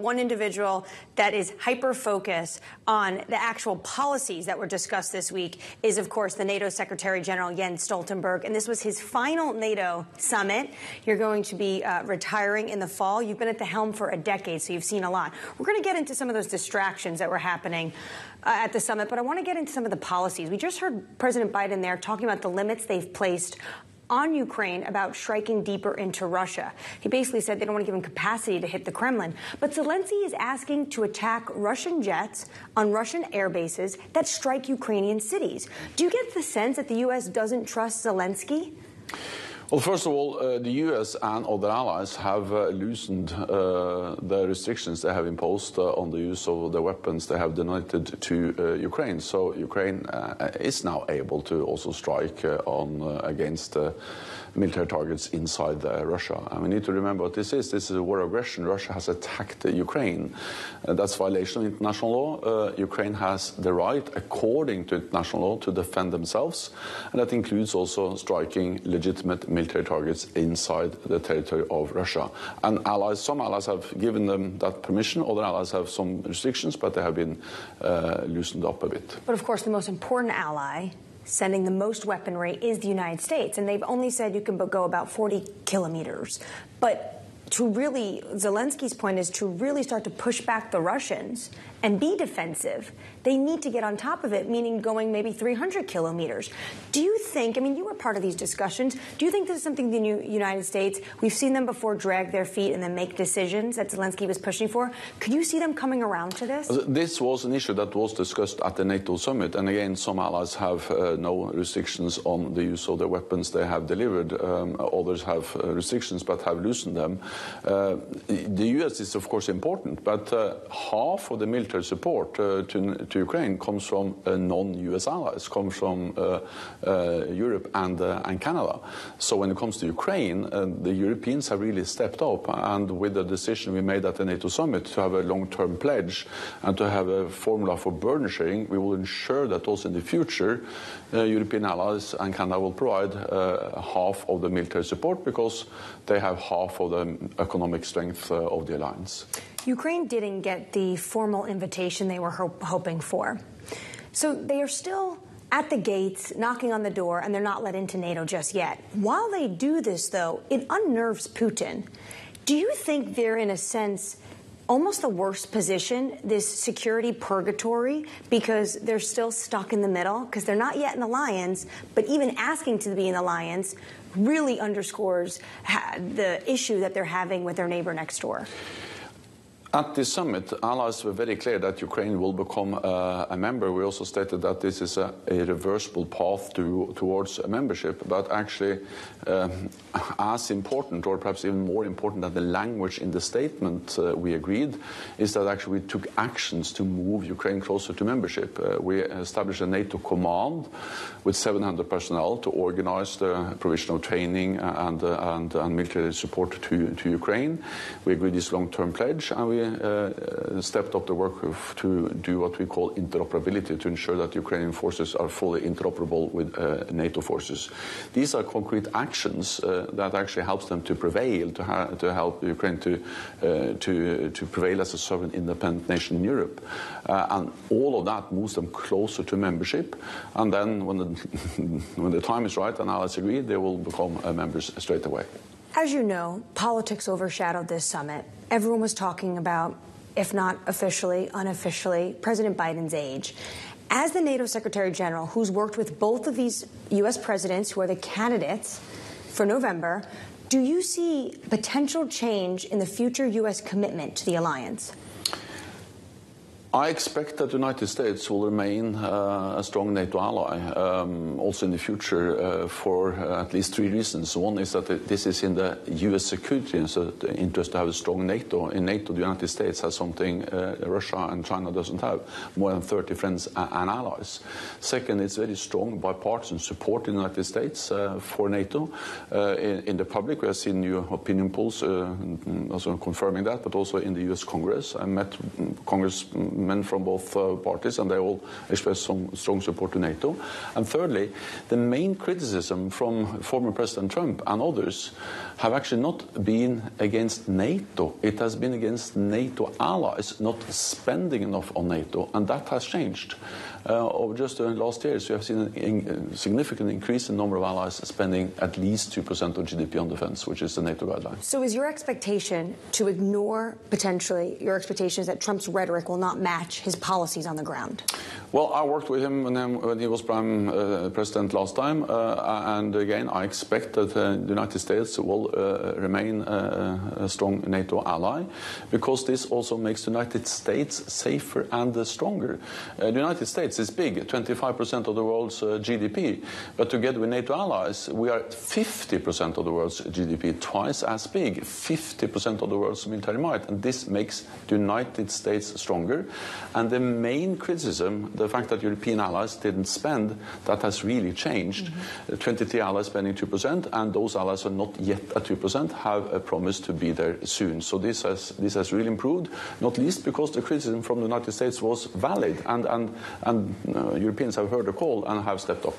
One individual that is hyper-focused on the actual policies that were discussed this week is, of course, the NATO Secretary General Jens Stoltenberg. And this was his final NATO summit. You're going to be retiring in the fall. You've been at the helm for a decade, so you've seen a lot. We're going to get into some of those distractions that were happening at the summit, but I want to get into some of the policies. We just heard President Biden there talking about the limits they've placed on Ukraine about striking deeper into Russia. He basically said they don't want to give him capacity to hit the Kremlin. But Zelensky is asking to attack Russian jets on Russian air bases that strike Ukrainian cities. Do you get the sense that the U.S. doesn't trust Zelensky? Well, first of all, the U.S. and other allies have loosened the restrictions they have imposed on the use of the weapons they have donated to Ukraine. So Ukraine is now able to also strike against military targets inside Russia. And we need to remember what this is. This is a war of aggression. Russia has attacked Ukraine. That's violation of international law. Ukraine has the right, according to international law, to defend themselves. And that includes also striking legitimate military targets inside the territory of Russia. And some allies have given them that permission. Other allies have some restrictions, but they have been loosened up a bit. But of course, the most important ally sending the most weaponry is the United States. And they've only said you can go about 40 kilometers. But to really, Zelensky's point is to really start to push back the Russians and be defensive, they need to get on top of it, meaning going maybe 300 kilometers. Do you think, I mean, you were part of these discussions, do you think this is something the United States, we've seen them before drag their feet and then make decisions that Zelensky was pushing for. Could you see them coming around to this? This was an issue that was discussed at the NATO summit. And again, some allies have no restrictions on the use of the weapons they have delivered. Others have restrictions but have loosened them. The U.S. is, of course, important, but half of the military support to Ukraine comes from non-U.S. allies, comes from Europe and Canada. So when it comes to Ukraine, the Europeans have really stepped up, and with the decision we made at the NATO summit to have a long-term pledge and to have a formula for burden sharing, we will ensure that also in the future European allies and Canada will provide half of the military support because they have half of the economic strength of the alliance. Ukraine didn't get the formal invitation they were hoping for. So they are still at the gates, knocking on the door, and they're not let into NATO just yet. While they do this, though, it unnerves Putin. Do you think they're, in a sense, almost the worst position, this security purgatory, because they're still stuck in the middle, because they're not yet in the alliance, but even asking to be in the alliance really underscores the issue that they're having with their neighbor next door? At this summit, allies were very clear that Ukraine will become a member. We also stated that this is a reversible path towards a membership. But actually, as important, or perhaps even more important than the language in the statement we agreed, is that actually we took actions to move Ukraine closer to membership. We established a NATO command with 700 personnel to organize the provision of training and military support to Ukraine. We agreed this long-term pledge, and we stepped up the work to do what we call interoperability, to ensure that Ukrainian forces are fully interoperable with NATO forces. These are concrete actions that actually helps them to prevail, to help Ukraine to prevail as a sovereign, independent nation in Europe. And all of that moves them closer to membership. And then when the time is right and allies agree, they will become members straight away. As you know, politics overshadowed this summit. Everyone was talking about, if not officially, unofficially, President Biden's age. As the NATO Secretary General, who's worked with both of these U.S. presidents who are the candidates for November, do you see potential change in the future U.S. commitment to the alliance? I expect that the United States will remain a strong NATO ally, also in the future, for at least three reasons. One is that this is in the U.S. security interest to have a strong NATO. In NATO, the United States has something Russia and China doesn't have, more than 30 friends and allies. Second, it's very strong bipartisan support in the United States for NATO. In the public, we have seen new opinion polls also confirming that, but also in the U.S. Congress. I met Congressmen men from both parties, and they all expressed some strong support to NATO. And thirdly, the main criticism from former President Trump and others have actually not been against NATO. It has been against NATO allies not spending enough on NATO, and that has changed. Over just the last years, you have seen a significant increase in the number of allies spending at least 2% of GDP on defense, which is the NATO guideline. So is your expectation to ignore, potentially, your expectations that Trump's rhetoric will not match his policies on the ground? Well, I worked with him when he was Prime President last time, and again, I expect that the United States will remain a strong NATO ally, because this also makes the United States safer and stronger. The United States is big, 25% of the world's GDP, but together with NATO allies, we are 50% of the world's GDP, twice as big, 50% of the world's military might, and this makes the United States stronger. And the main criticism, the fact that European allies didn't spend, that has really changed. 23 allies spending 2%, and those allies who are not yet at 2% have promised to be there soon. So this has really improved, not least because the criticism from the United States was valid, and Europeans have heard the call and have stepped up.